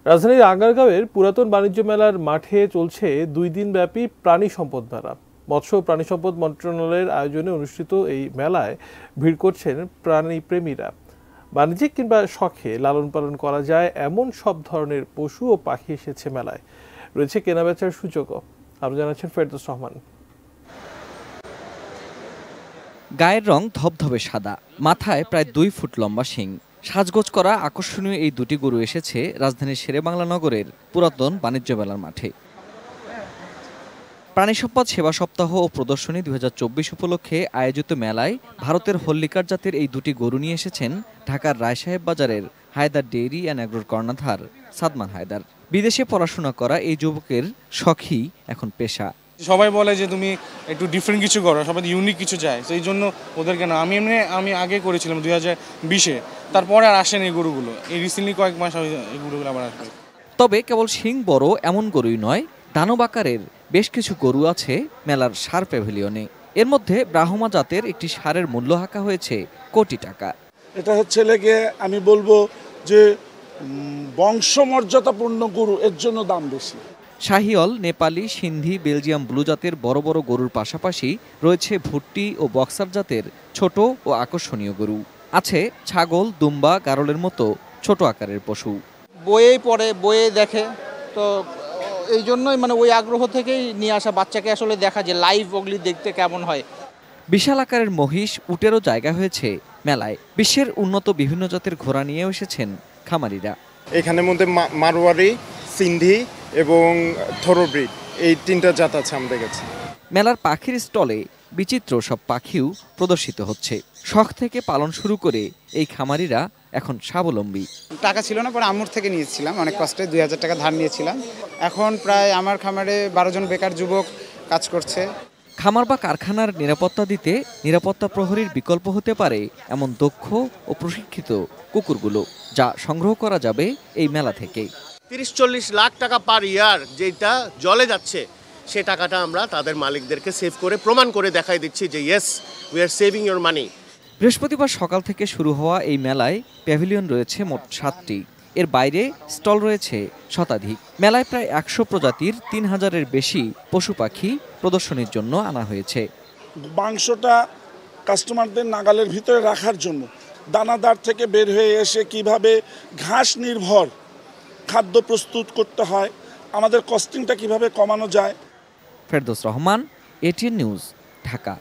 রাজধানীর আগারগাঁওয়ের পুরাতন বাণিজ্য মেলার মাঠে চলছে 2 দিনব্যাপী প্রাণী সম্পদ মেলা। মৎস্য ও প্রাণী সম্পদ মন্ত্রণালয়ের আয়োজনে অনুষ্ঠিত এই মেলায় ভিড় করছেন প্রাণী প্রেমীরা। বাণিজ্যিক কিংবা শখে লালন পালন করা যায় এমন সব ধরনের পশু ও পাখি এসেছে মেলায়। রয়েছে কেনাবেচার সুযোগও। আরো জানাচ্ছেন ফেরদৌস রহমান। গায়ের রং ধবধবে সাদা, মাথায় প্রায় 2 ফুট লম্বা শিং, সাজগোজ করা আকর্ষণীয় এই দুটি গরু এসেছে রাজধানীর শেরেবাংলা নগরের পুরাতন বাণিজ্য মেলার মাঠে। প্রাণী সম্পদ সেবা সপ্তাহ ও প্রদর্শনী 2024 উপলক্ষে আয়োজিত মেলায় ভারতের হল্লিকার জাতের এই দুটি গরু নিয়ে এসেছেন ঢাকার রায়সাহেব বাজারের হায়দার ডেইরি অ্যান্ড অ্যাগ্রোর কর্ণধার সাদমান হায়দার। বিদেশে পড়াশোনা করা এই যুবকের শখই এখন পেশা। সবাই বলে যে তুমি একটু ডিফারেন্ট কিছু করো, সবাই ইউনিক কিছু চায়, সেই জন্য ওদের কেন আমি আগে করেছিলাম 2020-এ, তারপরে আর আসেন এই গরুগুলো। এই রিসেন্টলি কয়েক মাস এই গরুগুলো আবার আসবে। তবে কেবল শিং বড় এমন গরুই নয়, দানব আকারের বেশ কিছু গরু আছে মেলার ষাঁড় প্যাভিলিয়নে। এর মধ্যে ব্রাহ্মা জাতের একটি ষাঁড়ের মূল্য হাঁকা হয়েছে কোটি টাকা। এটা হচ্ছে লেগে আমি বলবো যে বংশমর্যাদাপূর্ণ গরু, এর জন্য দাম বেশি। শাহিওল, নেপালি, সিন্ধি, বেলজিয়াম ব্লু জাতের বড় বড় গরুর পাশাপাশি রয়েছে ভুট্টি ও বক্সার জাতের ছোট ও আকর্ষণীয় গরু। আছে ছাগল, দুম্বা, গারলের মতো ছোট আকারের পশু। বইয়েই পড়ে, বইয়ে দেখে, তো এই জন্যই ওই আগ্রহ থেকেই নিয়ে আসা বাচ্চাকে আসলে দেখা যে লাইভ ওগলি দেখতে কেমন হয়। বিশাল আকারের মহিষ, উটেরও জায়গা হয়েছে মেলায়। বিশ্বের উন্নত বিভিন্ন জাতের ঘোড়া নিয়েও এসেছেন খামারিরা। এখানের মধ্যে মারওয়ারি, সিন্ধি এবং থরোব্রিড, এই 3টা জাত আছে আমাদের কাছে। মেলার পাখির স্টলে বিচিত্র সব পাখিও প্রদর্শিত হচ্ছে। শখ থেকে পালন শুরু করে এই খামারিরা এখন স্বাবলম্বী। টাকা ছিল না, পরে আম্মুর থেকে নিয়েছিলাম, অনেক কষ্টে 2000 টাকা ধার নিয়েছিলাম। এখন প্রায় আমার খামারে 12 জন বেকার যুবক কাজ করছে। খামার বা কারখানার নিরাপত্তা দিতে নিরাপত্তা প্রহরীর বিকল্প হতে পারে এমন দক্ষ ও প্রশিক্ষিত কুকুরগুলো, যা সংগ্রহ করা যাবে এই মেলা থেকে। 30-40 লাখ টাকা পার ইয়ার যেটা জলে যাচ্ছে, সে টাকাটা আমরা তাদের মালিকদেরকে সেভ করে প্রমাণ করে দেখাই দিচ্ছি যে yes, we are saving your মানি। বৃহস্পতিবার সকাল থেকে শুরু হওয়া এই মেলায় প্যাভিলিয়ন রয়েছে মোট 7টি। এর বাইরে স্টল রয়েছে শতাধিক। মেলায় প্রায় 100 প্রজাতির 3000-এর বেশি পশু পাখি প্রদর্শনীর জন্য আনা হয়েছে। মাংসটা কাস্টমারদের নাগালের ভিতরে রাখার জন্য দানাদার থেকে বের হয়ে এসে কিভাবে ঘাস নির্ভর খাদ্য প্রস্তুত করতে হয়, আমাদের কস্টিংটা কিভাবে কমানো যায়। Ferdous Rahman, ATN news, Dhaka.